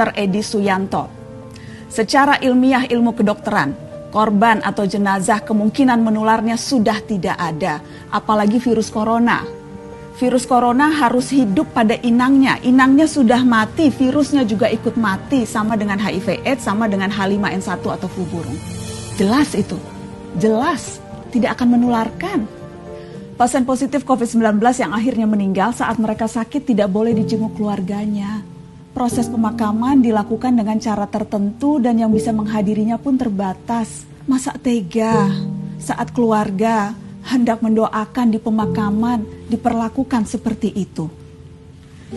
Dr. Edi Suyanto. Secara ilmiah ilmu kedokteran, korban atau jenazah kemungkinan menularnya sudah tidak ada, apalagi virus corona. Virus corona harus hidup pada inangnya. Inangnya sudah mati, virusnya juga ikut mati, sama dengan HIV/AIDS, sama dengan H5N1 atau flu burung. Jelas itu, jelas tidak akan menularkan. Pasien positif COVID-19 yang akhirnya meninggal saat mereka sakit tidak boleh dijenguk keluarganya. Proses pemakaman dilakukan dengan cara tertentu dan yang bisa menghadirinya pun terbatas. Masa tega saat keluarga hendak mendoakan di pemakaman diperlakukan seperti itu.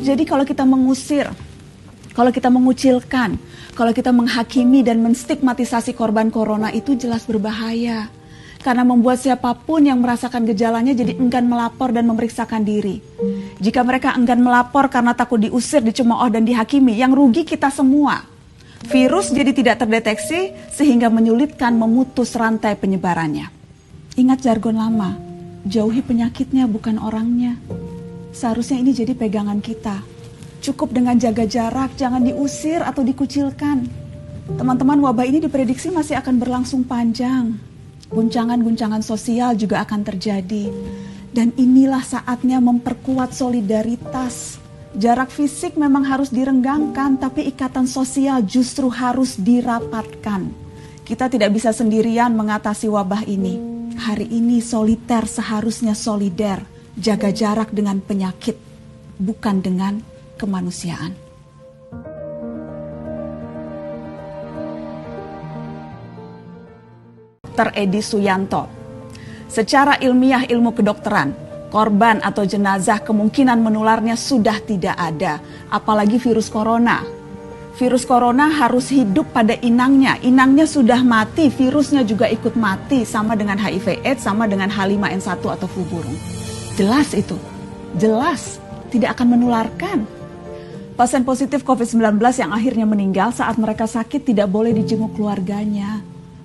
Jadi kalau kita mengusir, kalau kita mengucilkan, kalau kita menghakimi dan menstigmatisasi korban corona itu jelas berbahaya. Karena membuat siapapun yang merasakan gejalanya jadi enggan melapor dan memeriksakan diri. Jika mereka enggan melapor karena takut diusir, dicemooh dan dihakimi, yang rugi kita semua. Virus jadi tidak terdeteksi sehingga menyulitkan memutus rantai penyebarannya. Ingat jargon lama, jauhi penyakitnya bukan orangnya. Seharusnya ini jadi pegangan kita. Cukup dengan jaga jarak, jangan diusir atau dikucilkan. Teman-teman, wabah ini diprediksi masih akan berlangsung panjang. Guncangan-guncangan sosial juga akan terjadi. Dan inilah saatnya memperkuat solidaritas. Jarak fisik memang harus direnggangkan, tapi ikatan sosial justru harus dirapatkan. Kita tidak bisa sendirian mengatasi wabah ini. Hari ini soliter seharusnya solider, jaga jarak dengan penyakit, bukan dengan kemanusiaan. Dr. Edi Suyanto. Secara ilmiah ilmu kedokteran, korban atau jenazah kemungkinan menularnya sudah tidak ada, apalagi virus corona. Virus corona harus hidup pada inangnya. Inangnya sudah mati, virusnya juga ikut mati, sama dengan HIV/AIDS, sama dengan H5N1 atau flu burung. Jelas itu, jelas tidak akan menularkan. Pasien positif COVID-19 yang akhirnya meninggal saat mereka sakit tidak boleh dijenguk keluarganya.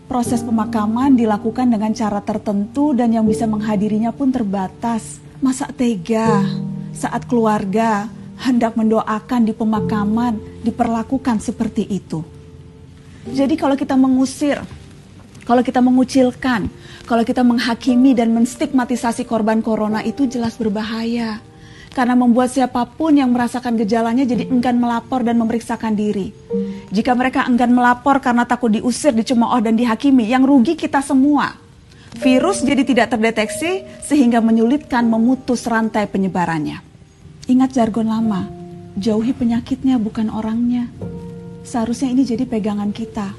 Proses pemakaman dilakukan dengan cara tertentu dan yang bisa menghadirinya pun terbatas. Masa tega saat keluarga hendak mendoakan di pemakaman diperlakukan seperti itu. Jadi kalau kita mengusir, kalau kita mengucilkan, kalau kita menghakimi dan menstigmatisasi korban corona itu jelas berbahaya. Karena membuat siapapun yang merasakan gejalanya jadi enggan melapor dan memeriksakan diri. Jika mereka enggan melapor karena takut diusir, dicemooh dan dihakimi, yang rugi kita semua. Virus jadi tidak terdeteksi sehingga menyulitkan memutus rantai penyebarannya. Ingat jargon lama, jauhi penyakitnya bukan orangnya. Seharusnya ini jadi pegangan kita.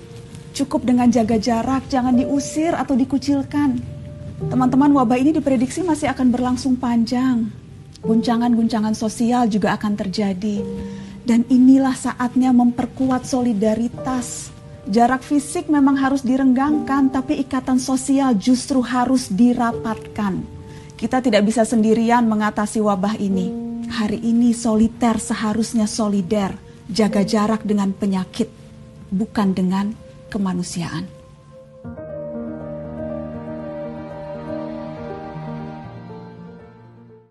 Cukup dengan jaga jarak, jangan diusir atau dikucilkan. Teman-teman, wabah ini diprediksi masih akan berlangsung panjang. Guncangan-guncangan sosial juga akan terjadi. Dan inilah saatnya memperkuat solidaritas. Jarak fisik memang harus direnggangkan, tapi ikatan sosial justru harus dirapatkan. Kita tidak bisa sendirian mengatasi wabah ini. Hari ini soliter seharusnya solider, jaga jarak dengan penyakit, bukan dengan kemanusiaan.